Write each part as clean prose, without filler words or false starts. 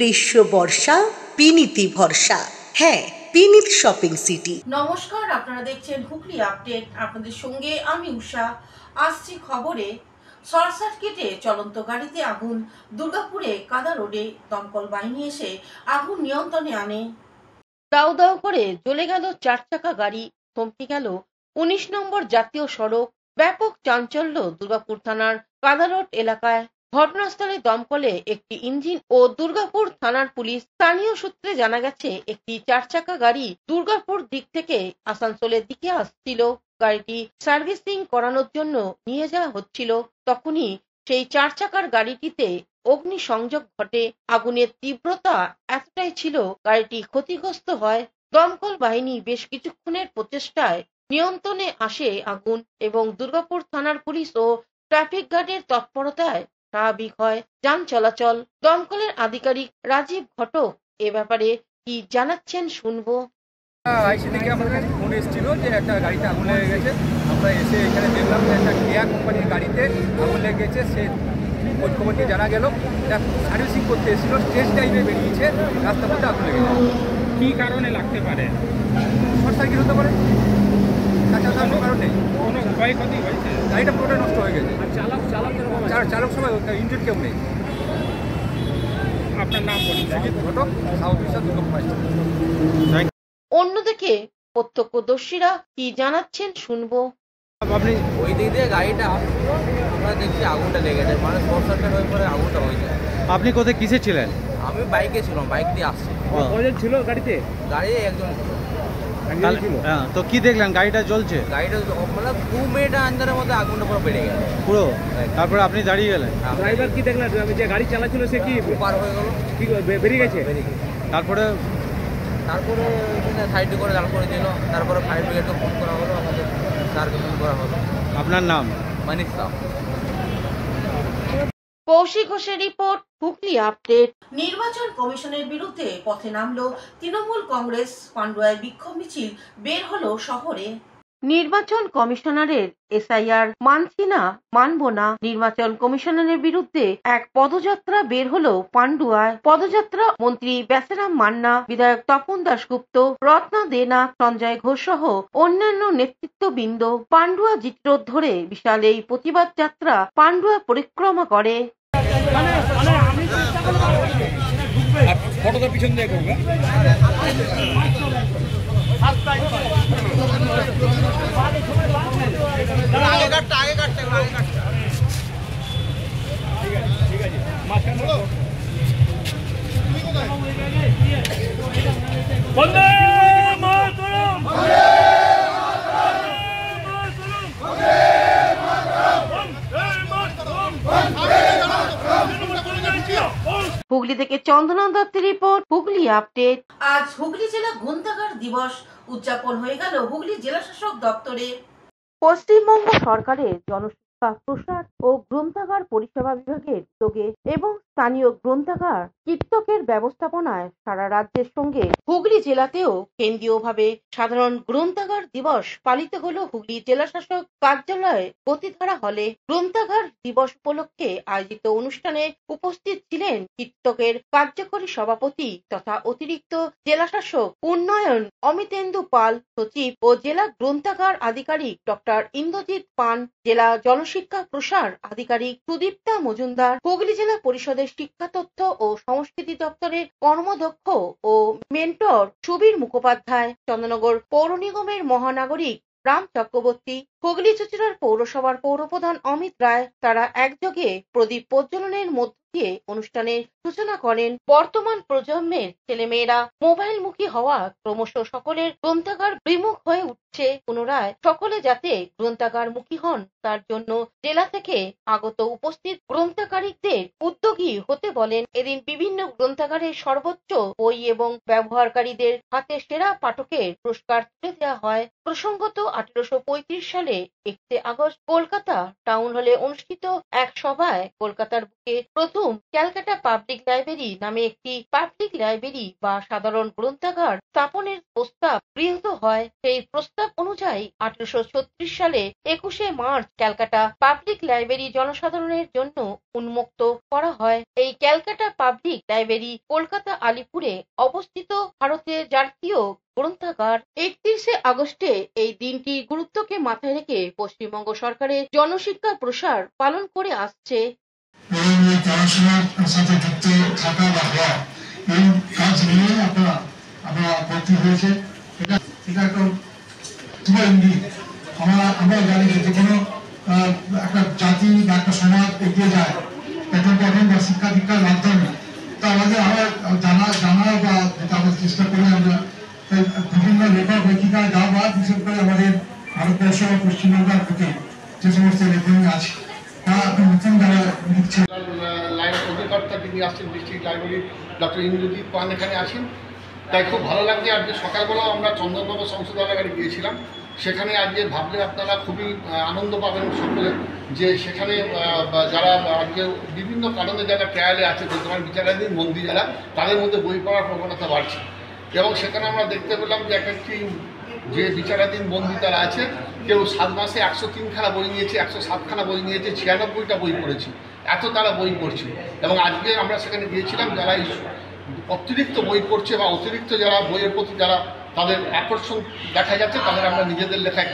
গ্রীষ্ম বর্ষা বিনীতি ভরসা। হ্যাঁ, বিনীত শপিং সিটি। নমস্কার, আপনারা দেখছেন হুগলি আপডেট। আপনাদের সঙ্গে আমি উষা। আসছি খবরে। শর্ট সার্কিটে চলন্ত গাড়িতে আগুন। দুর্গাপুরে কাদা রোডে দমকল বাহিনী এসে আগুন নিয়ন্ত্রণে আনে। দাউ দাউ করে জ্বলে গেল 4 চাকা গাড়ি। থমকে গেল 19 নম্বর জাতীয় সড়ক। ব্যাপক চাঞ্চল্য দুর্গাপুর থানার কাদা রোড এলাকায়। ঘটনাস্থলে দমকলে একটি ইঞ্জিন ও দুর্গাপুর থানার পুলিশ। স্থানীয় সূত্রে জানা গেছে, একটি 4 চাকা গাড়ি দুর্গাপুর দিক থেকে আসানসোলের দিকে আসছিল। গাড়িটি সার্ভিসিং করানোর জন্য নিয়ে যাওয়া হচ্ছিল। তখনই সেই 4 চাকার গাড়িটিতে অগ্নিসংযোগ ঘটে। আগুনের তীব্রতা এতটাই ছিল, গাড়িটি ক্ষতিগ্রস্ত হয়। দমকল বাহিনী বেশ কিছুক্ষণের প্রচেষ্টায় নিয়ন্ত্রণে আসে আগুন এবং দুর্গাপুর থানার পুলিশ ও ট্রাফিক গার্ডের তৎপরতায় স্বাভাবিক হয় যান চলাচল। দমকলের আধিকারিক রাজীব ঘটক এ ব্যাপারে কি জানাচ্ছেন শুনবো। আইসি থেকে আমাদের কাছে ফোন এসেছিল যে একটা গাড়িতে আগুন লেগে গেছে। আমরা এসে এখানে দেখলাম যে একটা কেয়া কোম্পানির গাড়িতে আগুন লেগে গেছে। সে খোঁজ খবর দিয়ে জানা গেল এটা সার্ভিসিং করতে এসেছিল, স্টেজ টাইমে বেরিয়েছে, রাস্তার মধ্যে আগুন লেগে গেছে। কী কারণে লাগতে পারে? শর্ট সার্কিট হতে পারে, তাছাড়া কোনো কারণ নেই। কোনো ক্ষয়ক্ষতি হয়েছে? গাড়িটা পুরোটাই নষ্ট হয়ে গেছে। চালক সবাই ইঞ্জিন কেউ নেই। আপনার নাম বলুন। সুজিত ঘটক, সাউথ বিশ্ব দুর্গাপুর। অন্যদিকে প্রত্যক্ষদর্শীরা কি জানাচ্ছেন শুনবো। আপনি ওই দিক দিয়ে গাড়িটা আমরা দেখছি আগুনটা লেগেছে, মানে শর্ট সার্কিট হয়ে পরে আগুনটা হয়ে যায়। আপনি কোথায় কিসে ছিলেন? আমি বাইকে ছিলাম, বাইক দিয়ে আসছি। কজন ছিল গাড়িতে? গাড়ি একজন ছিল। হ্যাঁ, তো কি দেখলেন? গাড়িটা জ্বলছে গাড়িটা মানে 2 মিনিট আন্দারের মধ্যে আগুনটা পুরো বেড়ে গেল পুরো, তারপরে আপনি দাঁড়িয়ে গেলেন। ড্রাইভার কি দেখলেন? যে গাড়ি চালাচ্ছিল সে কি পার হয়ে গেল, কি বেরিয়ে গেছে? বেরিয়ে গেছে। তারপরে তারপরে সাইড করে দাঁড় করে দিল। তারপরে ফায়ার ব্রিগেডকে ফোন করা হলো, আমাদের স্যারকে ফোন করা হলো। আপনার নাম? মানিস সাহ। কৌশিক ঘোষের রিপোর্ট, হুগলি আপডেট। নির্বাচন কমিশনের বিরুদ্ধে পথে নামলো তৃণমূল কংগ্রেস। পান্ডুয়ায় বিক্ষোভ মিছিল বের হলো শহরে। নির্বাচন কমিশনারের এসআইআর মানছি না, মানব না। নির্বাচন কমিশনারের বিরুদ্ধে এক পদযাত্রা বের হলো পান্ডুয়ায়। পদযাত্রা মন্ত্রী বেচারাম মান্না, বিধায়ক তপন দাশগুপ্ত, রত্না দেনা, সঞ্জয় ঘোষ সহ অন্যান্য নেতৃত্ববৃন্দ পান্ডুয়া জিটি রোড ধরে বিশাল এই প্রতিবাদ যাত্রা পান্ডুয়া পরিক্রমা করে। ফটোটা পিছন দিয়ে করবে। আগে কাটতে ঠিক আছে মাঝখানে বন্দে মাতরম, বন্দে মাতরম, বন্দে মাতরম, বন্দে মাতরম। হুগলি থেকে চন্দনা দত্তের রিপোর্ট, হুগলি আপডেট। আজ হুগলি জেলা গ্রন্থাগার দিবস উদযাপন হয়ে গেল হুগলি জেলা শাসক দপ্তরে। পশ্চিমবঙ্গ সরকারের জনশিক্ষা প্রসার ও গ্রন্থাগার পরিষেবা বিভাগের উদ্যোগে এবং স্থানীয় গ্রন্থাগার কীর্তকের ব্যবস্থাপনায় সারা রাজ্যের সঙ্গে হুগলি জেলাতেও কেন্দ্রীয়ভাবে সাধারণ গ্রন্থাগার দিবস পালিত হলো হুগলি জেলা শাসক কার্যালয়ে গতিধারা হলে। গ্রন্থাগার দিবস উপলক্ষে আয়োজিত অনুষ্ঠানে উপস্থিত ছিলেন কীর্তকের কার্যকরী সভাপতি তথা অতিরিক্ত জেলা শাসক উন্নয়ন অমিতেন্দু পাল, সচিব ও জেলা গ্রন্থাগার আধিকারিক ডক্টর ইন্দ্রজিৎ পান, জেলা জনশিক্ষা প্রসার আধিকারিক সুদীপ্তা মজুমদার, হুগলি জেলা পরিষদের শিক্ষা তথ্য ও সংস্কৃতি দপ্তরের কর্মদক্ষ ও মেন্টর সুবীর মুখোপাধ্যায়, চন্দ্রনগর পৌর নিগমের মহানাগরিক রাম চক্রবর্তী, হুগলি চুঁচুড়ার পৌরসভার পৌরপ্রধান অমিত রায়। তারা একযোগে প্রদীপ প্রজ্বলনের মধ্য দিয়ে অনুষ্ঠানের সূচনা করেন। বর্তমান প্রজন্মের ছেলেমেয়েরা মোবাইলমুখী হওয়া ক্রমশ সকলের গ্রন্থাগার বিমুখ হয়ে উঠছে। পুনরায় সকলে যাতে গ্রন্থাগার মুখী হন তার জন্য জেলা থেকে আগত উপস্থিত গ্রন্থাগারিকদের উদ্যোগী হতে বলেন। এদিন বিভিন্ন গ্রন্থাগারের সর্বোচ্চ বই এবং ব্যবহারকারীদের হাতে সেরা পাঠকের পুরস্কার তুলে দেওয়া হয়। প্রসঙ্গত 1835 সালে 1 আগস্ট কলকাতা টাউন হলে অনুষ্ঠিত এক সভায় কলকাতার বুকে প্রথম ক্যালকাটা পাবলিক লাইব্রেরি নামে একটি পাবলিক লাইব্রেরি বা সাধারণ গ্রন্থাগার স্থাপনের প্রস্তাব গৃহীত হয়। সেই প্রস্তাব অনুযায়ী 1836 সালে 21শে মার্চ ক্যালকাটা পাবলিক লাইব্রেরি জনসাধারণের জন্য উন্মুক্ত করা হয়। এই ক্যালকাটা পাবলিক লাইব্রেরি কলকাতা আলিপুরে অবস্থিত ভারতের জাতীয় গ্রন্থাগার। 31শে আগস্টে এই দিনটির গুরুত্বকে মাথায় রেখে পশ্চিমবঙ্গ সরকারের জনশিক্ষা প্রসার পালন করে আসছে। পড়াশোনার সাথে যুক্ত থাকা বা হওয়া এই কাজ নিয়ে আমরা ভর্তি হয়েছে। এটা একটা আমরা জানি যে কোনো একটা জাতি বা একটা সমাজ এগিয়ে যায় এখন শিক্ষা দীক্ষার মাধ্যমে। তা আমাদের জানা বা আমরা চেষ্টা করি আমরা বিভিন্ন লেখক লেখিকায় যা বা বিশেষ করে আমাদের ভারতবর্ষ বা পশ্চিমবঙ্গের প্রতি যে সমস্ত লেখনী আছে নতুন যারা লিখছে। অধিকর্তা যিনি আসছেন ডিস্ট্রিক্ট লাইব্রেরি ডক্টর ইন্দ্রজিৎ পান এখানে আসেন, তাই খুব ভালো লাগছে। আজকে সকালবেলাও আমরা চন্দননগর সংশোধনাগারে গিয়েছিলাম, সেখানে আজকে ভাবলে আপনারা খুবই আনন্দ পাবেন সকলে যে সেখানে যারা আজকে বিভিন্ন কারণে যারা ট্রায়ালে আছে বর্তমান বিচারাধীন বন্দী যারা, তাদের মধ্যে বই পড়ার প্রবণতা বাড়ছে। এবং সেখানে আমরা দেখতে পেলাম যে একটি যে বিচারাধীন বন্দী তারা আছে, কেউ 7 মাসে 103খানা বই নিয়েছে, 107খানা বই নিয়েছে, 96টা বই পড়েছে, এত তারা বই পড়ছে। এবং আজকে আমরা সেখানে গিয়েছিলাম যারা অতিরিক্ত বই পড়ছে বা অতিরিক্ত যারা বইয়ের প্রতি যারা তাদের আকর্ষণ দেখা যাচ্ছে, তাদের আমরা নিজেদের লেখায়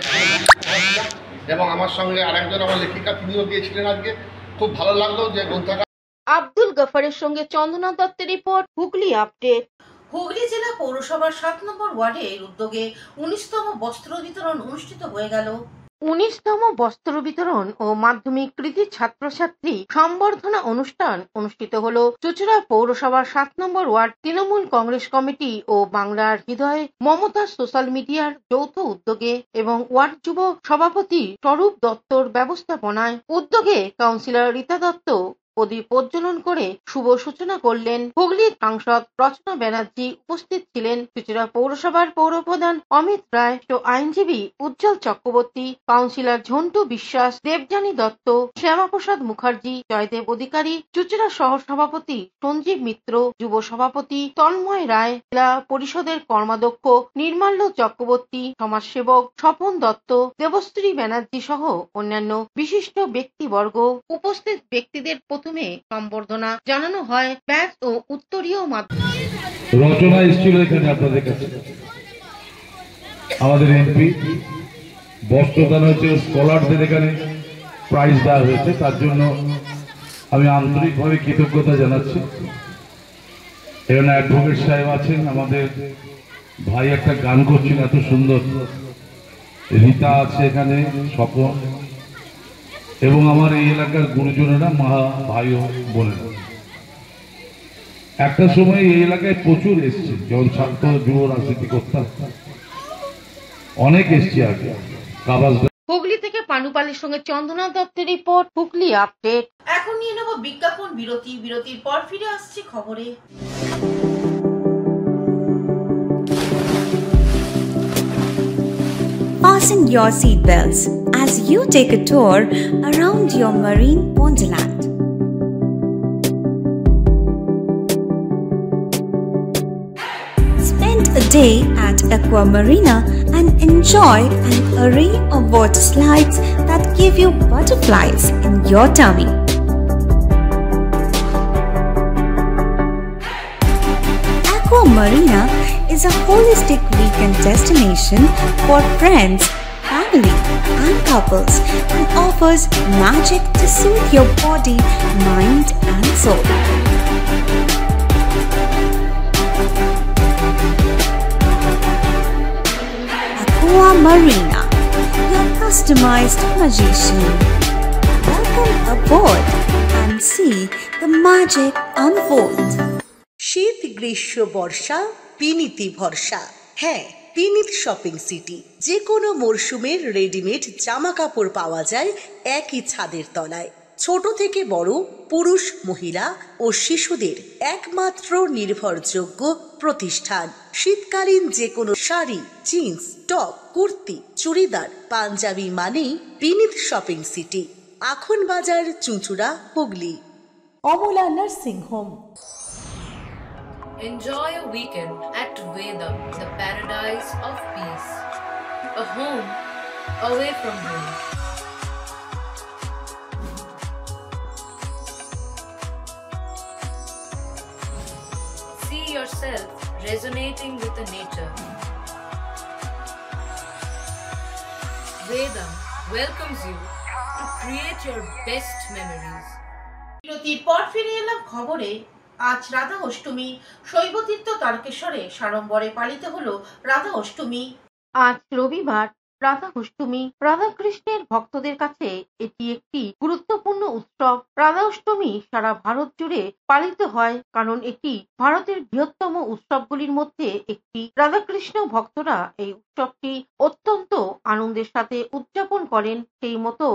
এবং আমার সঙ্গে আরেকজন আমার লেখিকা তিনিও গিয়েছিলেন। আজকে খুব ভালো লাগলো যে গ্রন্থাগার। আব্দুল গফারের সঙ্গে চন্দনা দত্তের রিপোর্ট, হুগলি আপডেট। হুগলি জেলা পৌরসভার 7 নম্বর ওয়ার্ডের উদ্যোগে 19তম বস্ত্র বিতরণ অনুষ্ঠিত হয়ে গেল। 19তম বস্ত্র বিতরণ ও মাধ্যমিক কৃতি ছাত্রছাত্রী সম্বর্ধনা অনুষ্ঠান অনুষ্ঠিত হল চুঁচুড়া পৌরসভার 7 নম্বর ওয়ার্ড তৃণমূল কংগ্রেস কমিটি ও বাংলার হৃদয়ে মমতা সোশ্যাল মিডিয়ার যৌথ উদ্যোগে এবং ওয়ার্ড যুব সভাপতি স্বরূপ দত্তর ব্যবস্থাপনায়। উদ্যোগে কাউন্সিলর রীতা দত্ত প্রদীপ প্রজ্বলন করে শুভ সূচনা করলেন। হুগলির সাংসদ রচনা ব্যানার্জি উপস্থিত ছিলেন। চুঁচুড়া পৌরসভার পৌরপ্রধান অমিত রায় ও আইনজীবী উজ্জ্বল চক্রবর্তী, কাউন্সিলর ঝন্টু বিশ্বাস, দেবযানী দত্ত, শ্যামাপ্রসাদ মুখার্জি, জয়দেব অধিকারী, চুঁচুড়া শহর সভাপতি সঞ্জীব মিত্র, যুব সভাপতি তন্ময় রায়, জেলা পরিষদের কর্মাধ্যক্ষ নির্মাল্য চক্রবর্তী, সমাজসেবক স্বপন দত্ত, দেবশ্রী ব্যানার্জি সহ অন্যান্য বিশিষ্ট ব্যক্তিবর্গ। উপস্থিত ব্যক্তিদের প্রথমে সম্বর্ধনা জানানো হয় ব্যাচ ও উত্তরীয় মাধ্যমে। রচনা এসেছিল এখানে আপনাদের কাছে, আমাদের এমপি বস্ত্রদান হয়েছে, স্কলারদের এখানে প্রাইজ দেওয়া হয়েছে, তার জন্য আমি আন্তরিকভাবে কৃতজ্ঞতা জানাচ্ছি। এখানে অ্যাডভোকেট সাহেব আছেন, আমাদের ভাই একটা গান করছেন এত সুন্দর, রীতা আছে এখানে, স্বপন এবং আমার এই এলাকার গুরুজনেরা, মা ভাই বোনেরা। একটা সময় এই এলাকায় প্রচুর এসছে, যখন ছাত্র যুব রাজনীতি করতাম অনেক এসছে আগে। হুগলি থেকে পানুপালের সঙ্গে চন্দনা দত্তের রিপোর্ট, হুগলি আপডেট। এখন নিয়ে নেব বিজ্ঞাপন বিরতি। বিরতির পর ফিরে আসছি খবরে। Fasten your seatbelts as you take a tour around your marine wonderland. Spend a day at Aqua Marina and enjoy an array of water slides that give you butterflies in your tummy. Aqua Marina is a holistic weekend destination for friends, family and couples and offers magic to soothe your body, mind and soul. Aqua Marina, your customized magician. Welcome aboard and see the magic unfold. শীত, গ্রীষ্ম, বর্ষা, বিনীতি ভরসা। হ্যাঁ, বিনীত shopping city. যে কোনো মরশুমের readymade জামা কাপড় পাওয়া যায় একই ছাদের তলায়। ছোট থেকে বড়, পুরুষ, মহিলা ও শিশুদের একমাত্র নির্ভরযোগ্য প্রতিষ্ঠান। শীতকালীন যে কোনো শাড়ি, জিন্স, টপ, কুর্তি, চুড়িদার, পাঞ্জাবি মানেই বিনীত শপিং সিটি। আখন বাজার, চুঁচুড়া, Hooghly. Amala nursing home. Enjoy a weekend at Vedam, the paradise of peace. A home away from home. See yourself resonating with the nature. Vedam welcomes you to create your best memories. বিরতির পর ফিরে এলাম খবরে। আজ রাধা অষ্টমী। শৈবতীর্থ তারকেশ্বরে সাড়ম্বরে পালিত হলো রাধা অষ্টমী। আজ রবিবার রাধা অষ্টমী। রাধা কৃষ্ণের ভক্তদের কাছে এটি একটি গুরুত্বপূর্ণ উৎসব। রাধা অষ্টমী সারা ভারত জুড়ে পালিত হয় কারণ এটি ভারতের বৃহত্তম উৎসবগুলির মধ্যে একটি। রাধাকৃষ্ণ ভক্তরা এই উৎসবটি অত্যন্ত আনন্দের সাথে উদযাপন করেন। সেই মতো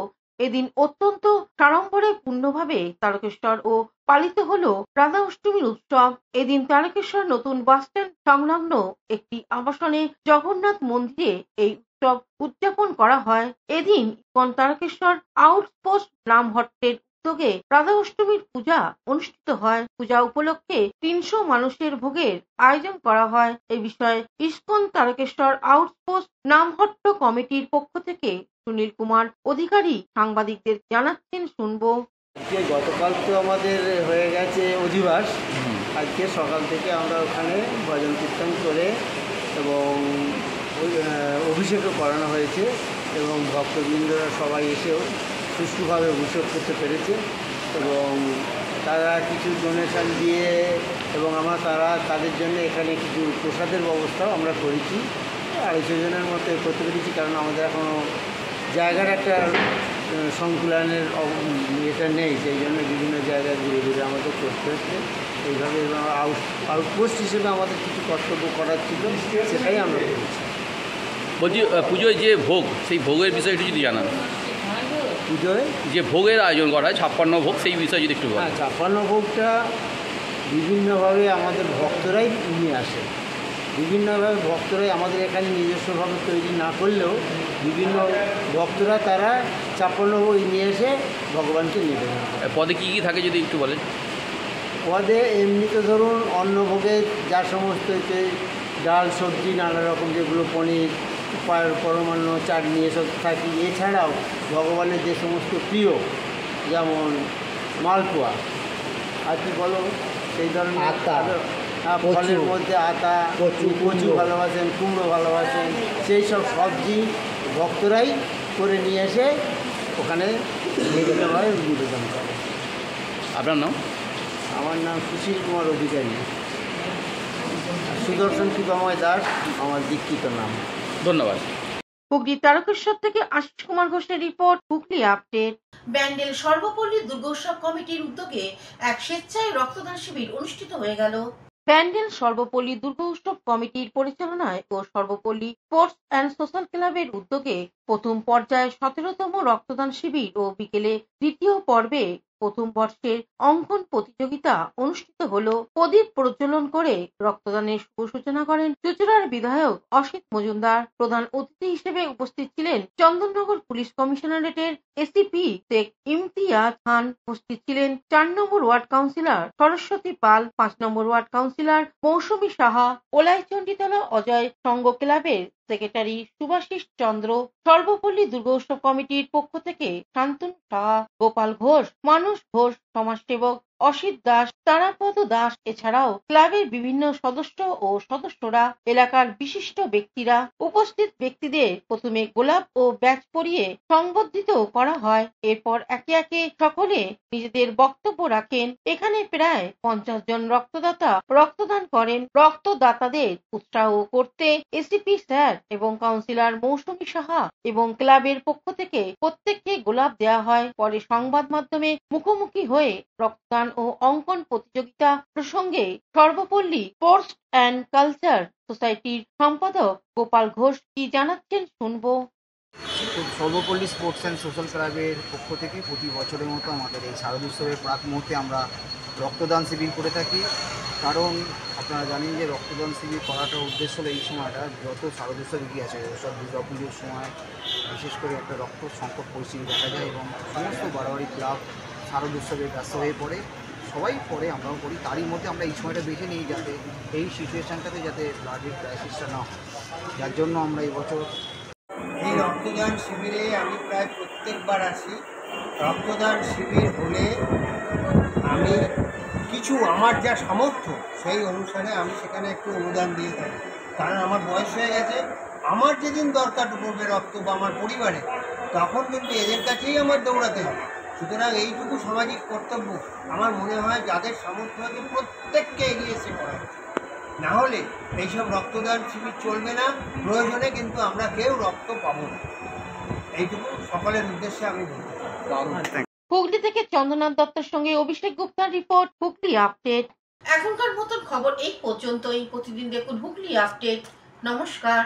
এদিন অত্যন্ত সাড়ম্বরে পূর্ণভাবে তারকেশ্বর ও পালিত হলো রাধা অষ্টমীর উৎসব। এদিন তারকেশ্বর নতুন বাসস্ট্যান্ড সংলগ্ন একটি আবাসনে জগন্নাথ মন্দিরে এই উৎসব উদযাপন করা হয়। এদিন তারকেশ্বর আউটপোস্ট ব্রাহ্মহট্টের উদ্যোগে রাধা অষ্টমীর পূজা অনুষ্ঠিত হয়। পূজা উপলক্ষে 300 মানুষের ভোগের আয়োজন করা হয়। এই বিষয়ে ইস্কন তারকেশ্বর আউটপোস্ট নামহট্ট কমিটির পক্ষ থেকে সুনীল কুমার অধিকারী সাংবাদিকদের জানাচ্ছেন, শুনবো। গতকাল তো আমাদের হয়ে গেছে অধিবাস। আজকে সকাল থেকে আমরা ওখানে ভজন কীর্তন করে এবং অভিষেকও করানো হয়েছে এবং ভক্তবৃন্দরা সবাই এসেও সুষ্ঠুভাবে অভিষেক করতে পেরেছে এবং তারা কিছু ডোনেশন দিয়ে এবং তাদের জন্য এখানে কিছু প্রসাদের ব্যবস্থাও আমরা করেছি। 250 জনের মতো করতে পেরেছি কারণ আমাদের এখনও জায়গার একটা সংকুলনের এটা নেই, সেই জন্য বিভিন্ন জায়গায় ঘুরে ঘুরে আমাদের করতে হচ্ছে। এইভাবে আউটপোস্ট হিসেবে আমাদের কিছু কর্তব্য করার ছিল, সেটাই আমরা করেছি। বলছি পুজোয় যে ভোগ, সেই ভোগের বিষয়ে একটু যদি জানান। পুজোয় যে ভোগের আয়োজন করা হয় 56 ভোগ, সেই বিষয়ে যদি একটু বলেন। 56 ভোগটা বিভিন্নভাবে আমাদের ভক্তরাই নিয়ে আসে। বিভিন্নভাবে ভক্তরাই আমাদের এখানে নিজস্বভাবে তৈরি না করলেও বিভিন্ন ভক্তরা তারা 56 ভোগ নিয়ে এসে ভগবানকে নিবেদন করে। পদে কী কী থাকে যদি একটু বলেন। পদে এমনিতে ধরুন অন্নভোগে যা সমস্ত ডাল সবজি নানা রকম যেগুলো পনির পরমান্ন চাটনি এসব থাকি, এছাড়াও ভগবানের যে সমস্ত প্রিয় যেমন মালপোয়া আর কি বলো সেই ধরনের আতা, ফলের মধ্যে আতা, কচু ভালোবাসেন, কুমড়ো ভালোবাসেন, সেই সব সবজি ভক্তরাই করে নিয়ে এসে ওখানে বিভিন্নভাবে নিবেদন করে। আপনার নাম? আমার নাম সুশীল কুমার অধিকারী। সুদর্শন কৃপাময় দাস আমার দীক্ষিত নাম। ধন্যবাদ। হুগলি তারকেশ্বর থেকে আশিস কুমার ঘোষের রিপোর্ট, হুগলি আপডেট। ব্যান্ডেল সর্বপল্লী দুর্গোৎসব কমিটির উদ্যোগে এক স্বেচ্ছায় রক্তদান শিবির অনুষ্ঠিত হয়ে গেল। ব্যান্ডেল সর্বপল্লী দুর্গোৎসব কমিটির পরিচালনায় ও সর্বপল্লী স্পোর্টস অ্যান্ড সোশ্যাল ক্লাবের উদ্যোগে প্রথম পর্যায়ে 17তম রক্তদান শিবির ও বিকেলে দ্বিতীয় পর্বে প্রথম বর্ষের অঙ্কন প্রতিযোগিতা অনুষ্ঠিত হলো। প্রদীপ প্রজ্বলন করে রক্তদানের শুভ সূচনা করেন চুঁচুড়ার বিধায়ক অসিত মজুমদার। প্রধান অতিথি হিসেবে উপস্থিত ছিলেন চন্দননগর পুলিশ কমিশনারেটের এসিপি শেখ ইমতিয়াজ খান। উপস্থিত ছিলেন 4 নম্বর ওয়ার্ড কাউন্সিলর সরস্বতী পাল, 5 নম্বর ওয়ার্ড কাউন্সিলর মৌসুমী সাহা, ওলাইচণ্ডীতলা অজয় সংঘ ক্লাবের সেক্রেটারি সুভাষিস চন্দ্র, সর্বপল্লী দুর্গোৎসব কমিটির পক্ষ থেকে শান্তনু সাহা, গোপাল ঘোষ, মানুষ ঘোষ, সমাজসেবক অসিত দাস, তারাপদ দাস, এছাড়াও ক্লাবের বিভিন্ন সদস্য ও সদস্যরা, এলাকার বিশিষ্ট ব্যক্তিরা। উপস্থিত ব্যক্তিদের প্রথমে গোলাপ ও ব্যাচ পরিয়ে সংবর্ধিত করা হয়। এরপর একে একে সকলে নিজেদের বক্তব্য রাখেন। এখানে প্রায় 50 জন রক্তদাতা রক্তদান করেন। রক্তদাতাদের উৎসাহ করতে এসিপি স্যার এবং কাউন্সিলর মৌসুমী সাহা এবং ক্লাবের পক্ষ থেকে প্রত্যেককে গোলাপ দেওয়া হয়। পরে সংবাদ মাধ্যমে মুখোমুখি হয়ে রক্তদান ও অঙ্কন প্রতিযোগিতা প্রসঙ্গে সর্বপল্লী স্পোর্টস অ্যান্ড কালচার সোসাইটির সম্পাদক গোপাল ঘোষ কি জানাচ্ছেন, শুনবো। সর্বপল্লী স্পোর্টস অ্যান্ড সোশ্যাল ক্লাবের পক্ষ থেকে প্রতি বছরের মতো আমাদের এই শারদোৎসবের প্রাক মুহূর্তে আমরা রক্তদান শিবির করে থাকি। কারণ আপনারা জানেন যে রক্তদান শিবির করাটার উদ্দেশ্য হলো এই সময়টা যত শারদোৎসব এগিয়ে আছে, সব দুর্গাপুজোর সময় বিশেষ করে একটা রক্ত সংকট পরিস্থিতি দেখা যায় এবং সমস্ত বাড়াবাড়ি ক্লাব শারদোৎসবে ব্যস্ত হয়ে পড়ে। সবাই করে, আমরাও করি। তারই মধ্যে আমরা এই সময়টা বেছে নিই যাতে এই সিচুয়েশানটাতে যাতে ব্লাডের ক্রাইসিসটা না হয়, যার জন্য আমরা এই বছর এই রক্তদান শিবিরে আমি প্রায় প্রত্যেকবার আসি। রক্তদান শিবির হলে আমি কিছু আমার যা সামর্থ্য সেই অনুসারে আমি সেখানে একটু অনুদান দিয়ে থাকি, কারণ আমার বয়স হয়ে গেছে। আমার যেদিন দরকার পড়বে রক্ত বা আমার পরিবারে, তখন কিন্তু এদের কাছেই আমার দৌড়াতে হবে। সুতরাং এইটুকু সামাজিক কর্তব্য আমার মনে হয় যাদের সামর্থ্য আছে প্রত্যেককে এগিয়ে এসে করা উচিত। না হলে এইসব রক্তদান শিবির চলবে না, প্রয়োজনে কিন্তু আমরা কেউ রক্ত পাবো না। এইটুকু সকলের উদ্দেশ্যে আমি বলতে চাই। হুগলি থেকে চন্দ্রনাথ দত্তের সঙ্গে অভিষেক গুপ্তার রিপোর্ট, হুগলি আপডেট। এখনকার মতন খবর এই পর্যন্তই। প্রতিদিন দেখুন হুগলি আপডেট। নমস্কার।